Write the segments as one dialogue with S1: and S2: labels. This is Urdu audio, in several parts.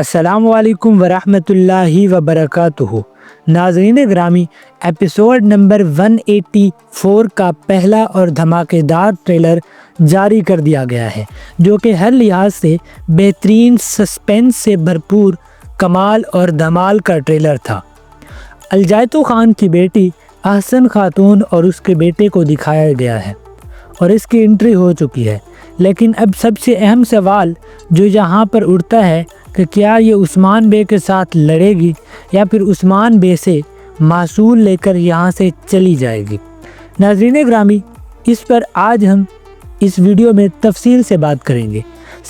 S1: السلام علیکم ورحمۃ اللہ وبرکاتہ۔ ناظرین گرامی، ایپیسوڈ نمبر 184 کا پہلا اور دھماکے دار ٹریلر جاری کر دیا گیا ہے، جو کہ ہر لحاظ سے بہترین سسپینس سے بھرپور کمال اور دھمال کا ٹریلر تھا۔ الجائتو خان کی بیٹی احسن خاتون اور اس کے بیٹے کو دکھایا گیا ہے اور اس کی انٹری ہو چکی ہے، لیکن اب سب سے اہم سوال جو یہاں پر اٹھتا ہے کہ کیا یہ عثمان بے کے ساتھ لڑے گی یا پھر عثمان بے سے محصول لے کر یہاں سے چلی جائے گی۔ ناظرین گرامی، اس پر آج ہم اس ویڈیو میں تفصیل سے بات کریں گے،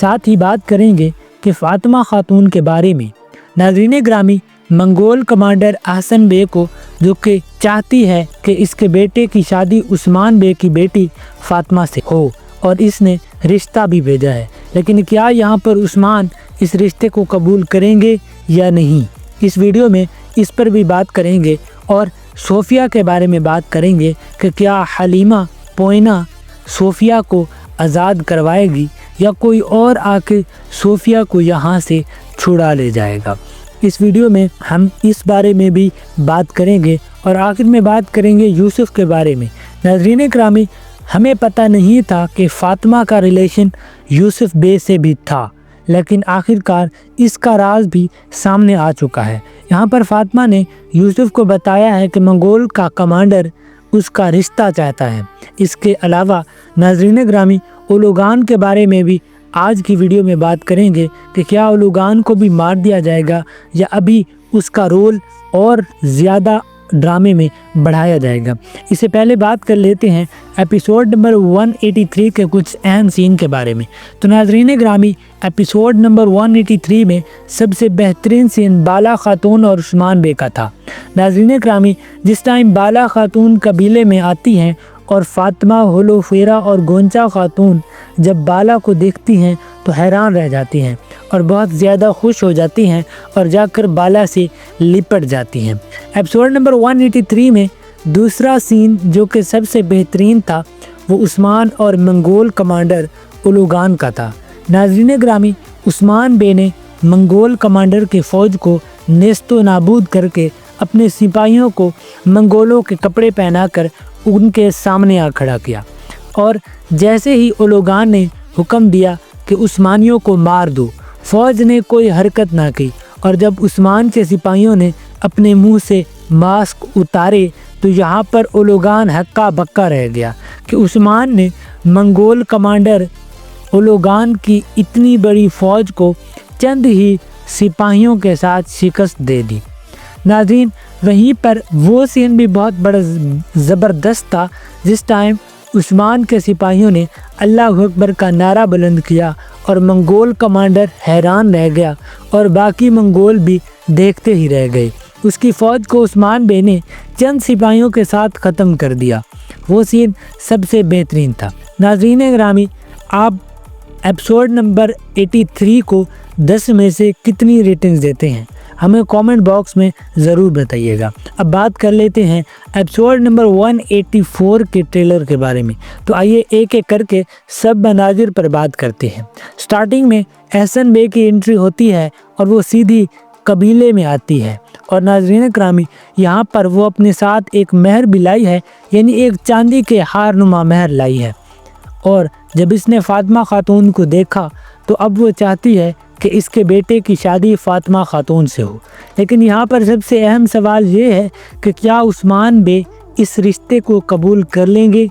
S1: ساتھ ہی بات کریں گے کہ فاطمہ خاتون کے بارے میں۔ ناظرین گرامی، منگول کمانڈر احسن بے کو جو کہ چاہتی ہے کہ اس کے بیٹے کی شادی عثمان بے کی بیٹی فاطمہ سے ہو اور اس نے رشتہ بھی بھیجا ہے، لیکن کیا یہاں پر عثمان اس رشتے کو قبول کریں گے یا نہیں؟ اس ویڈیو میں اس پر بھی بات کریں گے اور صوفیہ کے بارے میں بات کریں گے کہ کیا حلیمہ پوئینہ صوفیہ کو آزاد کروائے گی یا کوئی اور آ کے صوفیہ کو یہاں سے چھڑا لے جائے گا۔ اس ویڈیو میں ہم اس بارے میں بھی بات کریں گے اور آخر میں بات کریں گے یوسف کے بارے میں۔ ناظرین اکرامی، ہمیں پتہ نہیں تھا کہ فاطمہ کا ریلیشن یوسف بے سے بھی تھا، لیکن آخرکار اس کا راز بھی سامنے آ چکا ہے۔ یہاں پر فاطمہ نے یوسف کو بتایا ہے کہ منگول کا کمانڈر اس کا رشتہ چاہتا ہے۔ اس کے علاوہ ناظرین گرامی، اولوگان کے بارے میں بھی آج کی ویڈیو میں بات کریں گے کہ کیا اولوگان کو بھی مار دیا جائے گا یا ابھی اس کا رول اور زیادہ ڈرامے میں بڑھایا جائے گا۔ اس سے پہلے بات کر لیتے ہیں ایپیسوڈ نمبر 183 کے کچھ اہم سین کے بارے میں۔ تو ناظرین گرامی، ایپیسوڈ نمبر 183 میں سب سے بہترین سین بالا خاتون اور عثمان بے کا تھا۔ ناظرین گرامی، جس ٹائم بالا خاتون قبیلے میں آتی ہیں اور فاطمہ، ہولوفیرا اور گونچا خاتون جب بالا کو دیکھتی ہیں تو حیران رہ جاتی ہیں اور بہت زیادہ خوش ہو جاتی ہیں اور جا کر بالا سے لپٹ جاتی ہیں۔ ایپیسوڈ نمبر 183 میں دوسرا سین جو کہ سب سے بہترین تھا وہ عثمان اور منگول کمانڈر اولوگان کا تھا۔ ناظرین گرامی، عثمان بے نے منگول کمانڈر کی فوج کو نیست و نابود کر کے اپنے سپاہیوں کو منگولوں کے کپڑے پہنا کر ان کے سامنے آ کھڑا کیا، اور جیسے ہی اولوگان نے حکم دیا کہ عثمانیوں کو مار دو، فوج نے کوئی حرکت نہ کی، اور جب عثمان کے سپاہیوں نے اپنے منہ سے ماسک اتارے تو یہاں پر اولوگان ہکا بکا رہ گیا کہ عثمان نے منگول کمانڈر اولوگان کی اتنی بڑی فوج کو چند ہی سپاہیوں کے ساتھ شکست دے دی۔ ناظرین، وہیں پر وہ سین بھی بہت بڑا زبردست تھا جس ٹائم عثمان کے سپاہیوں نے اللہ اکبر کا نعرہ بلند کیا اور منگول کمانڈر حیران رہ گیا اور باقی منگول بھی دیکھتے ہی رہ گئے۔ اس کی فوج کو عثمان بے نے چند سپاہیوں کے ساتھ ختم کر دیا۔ وہ سین سب سے بہترین تھا۔ ناظرین گرامی، آپ ایپیسوڈ نمبر 83 کو 10 میں سے کتنی ریٹنگز دیتے ہیں؟ ہمیں کامنٹ باکس میں ضرور بتائیے گا۔ اب بات کر لیتے ہیں ایپیسوڈ نمبر 184 کے ٹریلر کے بارے میں۔ تو آئیے ایک ایک کر کے سب مناظر پر بات کرتے ہیں۔ سٹارٹنگ میں احسن بے کی انٹری ہوتی ہے اور وہ سیدھی قبیلے میں آتی ہے، اور ناظرین اکرامی، یہاں پر وہ اپنے ساتھ ایک مہر بھی لائی ہے، یعنی ایک چاندی کے ہار نما مہر لائی ہے، اور جب اس نے فاطمہ خاتون کو دیکھا تو اب وہ چاہتی ہے کہ اس کے بیٹے کی شادی فاطمہ خاتون سے ہو۔ لیکن یہاں پر سب سے اہم سوال یہ ہے کہ کیا عثمان بے اس رشتے کو قبول کر لیں گے؟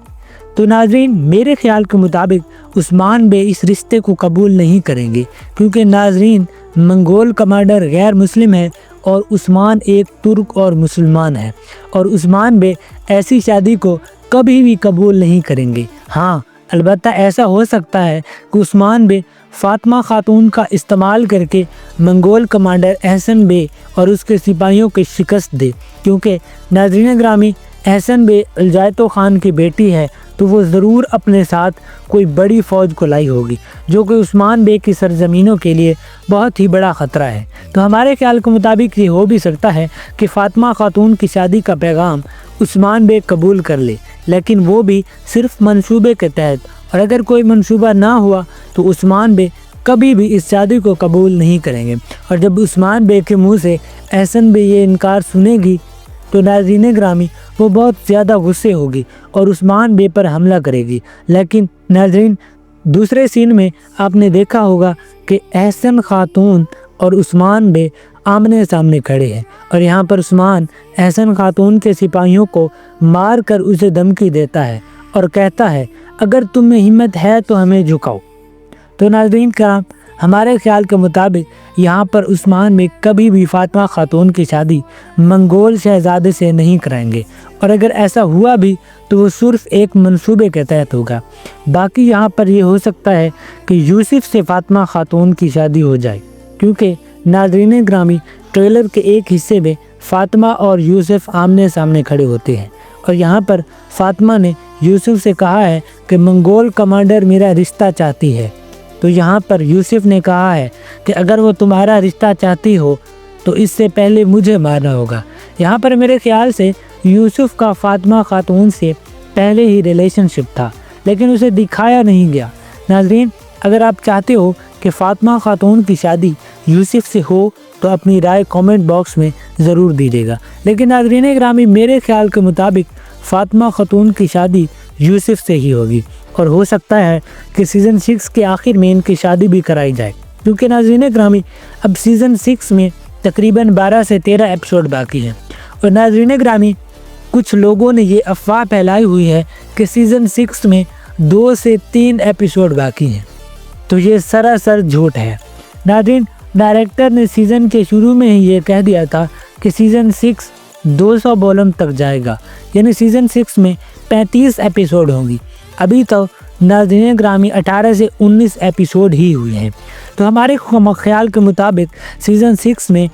S1: تو ناظرین، میرے خیال کے مطابق عثمان بے اس رشتے کو قبول نہیں کریں گے، کیونکہ ناظرین، منگول کمانڈر غیر مسلم ہے اور عثمان ایک ترک اور مسلمان ہے، اور عثمان بے ایسی شادی کو کبھی بھی قبول نہیں کریں گے۔ ہاں، البتہ ایسا ہو سکتا ہے کہ عثمان بے فاطمہ خاتون کا استعمال کر کے منگول کمانڈر احسن بے اور اس کے سپاہیوں کی شکست دے، کیونکہ ناظرین گرامی، احسن بے الجائتو خان کی بیٹی ہے تو وہ ضرور اپنے ساتھ کوئی بڑی فوج کو لائی ہوگی، جو کہ عثمان بے کی سرزمینوں کے لیے بہت ہی بڑا خطرہ ہے۔ تو ہمارے خیال کے مطابق یہ ہو بھی سکتا ہے کہ فاطمہ خاتون کی شادی کا پیغام عثمان بے قبول کر لے، لیکن وہ بھی صرف منصوبے کے تحت، اور اگر کوئی منصوبہ نہ ہوا تو عثمان بے کبھی بھی اس شادی کو قبول نہیں کریں گے۔ اور جب عثمان بے کے منہ سے احسن بے یہ انکار سنے گی تو ناظرین گرامی وہ بہت زیادہ غصے ہوگی اور عثمان بے پر حملہ کرے گی۔ لیکن ناظرین دوسرے سین میں آپ نے دیکھا ہوگا کہ احسن خاتون اور عثمان بے آمنے سامنے کھڑے ہیں، اور یہاں پر عثمان احسن خاتون کے سپاہیوں کو مار کر اسے دھمکی دیتا ہے اور کہتا ہے اگر تم میں ہمت ہے تو ہمیں جھکاؤ۔ تو ناظرین کرام ہمارے خیال کے مطابق یہاں پر عثمان بے کبھی بھی فاطمہ خاتون کی شادی منگول شہزادے سے نہیں کرائیں گے، اور اگر ایسا ہوا بھی تو وہ صرف ایک منصوبے کے تحت ہوگا۔ باقی یہاں پر یہ ہو سکتا ہے کہ یوسف سے فاطمہ خاتون کی شادی ہو جائے، کیونکہ ناظرین گرامی ٹریلر کے ایک حصے میں فاطمہ اور یوسف آمنے سامنے کھڑے ہوتے ہیں، اور یہاں پر فاطمہ نے یوسف سے کہا ہے کہ منگول کمانڈر میرا رشتہ چاہتی ہے، تو یہاں پر یوسف نے کہا ہے کہ اگر وہ تمہارا رشتہ چاہتی ہو تو اس سے پہلے مجھے مارنا ہوگا۔ یہاں پر میرے خیال سے یوسف کا فاطمہ خاتون سے پہلے ہی ریلیشن شپ تھا، لیکن اسے دکھایا نہیں گیا۔ ناظرین اگر آپ چاہتے ہو کہ فاطمہ خاتون کی شادی یوسف سے ہو تو اپنی رائے کامنٹ باکس میں ضرور دیجیے گا، لیکن ناظرین گرامی میرے خیال کے مطابق فاطمہ خاتون کی شادی یوسف سے ہی ہوگی، اور ہو سکتا ہے کہ سیزن 6 کے آخر میں ان کی شادی بھی کرائی جائے، کیونکہ ناظرین گرامی اب سیزن 6 میں تقریباً 12 سے 13 ایپیسوڈ باقی ہیں، اور ناظرین گرامی کچھ لوگوں نے یہ افواہ پھیلائی ہوئی ہے کہ سیزن 6 میں 2 سے 3 ایپیسوڈ باقی ہیں، تو یہ سراسر جھوٹ ہے۔ ناظرین ڈائریکٹر نے سیزن کے شروع میں ہی یہ کہہ دیا تھا کہ سیزن 6 200 والوم تک جائے گا، یعنی سیزن 6 میں 35 ایپیسوڈ ہوں گی۔ ابھی تو ناظرین گرامی 18 سے 19 ایپیسوڈ ہی ہوئے ہیں، تو ہمارے خیال کے مطابق سیزن 6 میں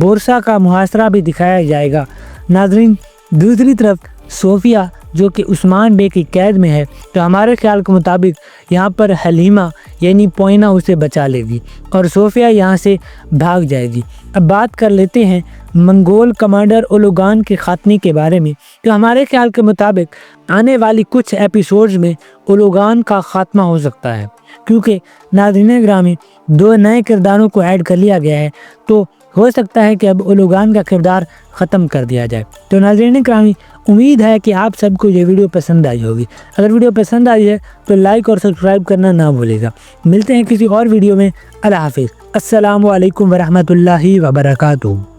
S1: بورسا کا محاصرہ بھی دکھایا جائے گا۔ ناظرین دوسری طرف صوفیہ جو کہ عثمان بے کی قید میں ہے، تو ہمارے خیال کے مطابق یہاں پر حلیمہ یعنی پوئینہ اسے بچا لے گی اور صوفیہ یہاں سے بھاگ جائے گی۔ اب بات کر لیتے ہیں منگول کمانڈر اولوگان کے خاتمے کے بارے میں، تو ہمارے خیال کے مطابق آنے والی کچھ ایپیسوڈز میں اولوگان کا خاتمہ ہو سکتا ہے، کیونکہ ناظرین گرامی 2 نئے کرداروں کو ایڈ کر لیا گیا ہے، تو ہو سکتا ہے کہ اب اولوگان کا کردار ختم کر دیا جائے۔ تو ناظرین گرامی امید ہے کہ آپ سب کو یہ ویڈیو پسند آئی ہوگی۔ اگر ویڈیو پسند آئی ہے تو لائک اور سبسکرائب کرنا نہ بھولے گا۔ ملتے ہیں کسی اور ویڈیو میں۔ اللہ حافظ۔ السلام علیکم ورحمۃ اللہ وبرکاتہ۔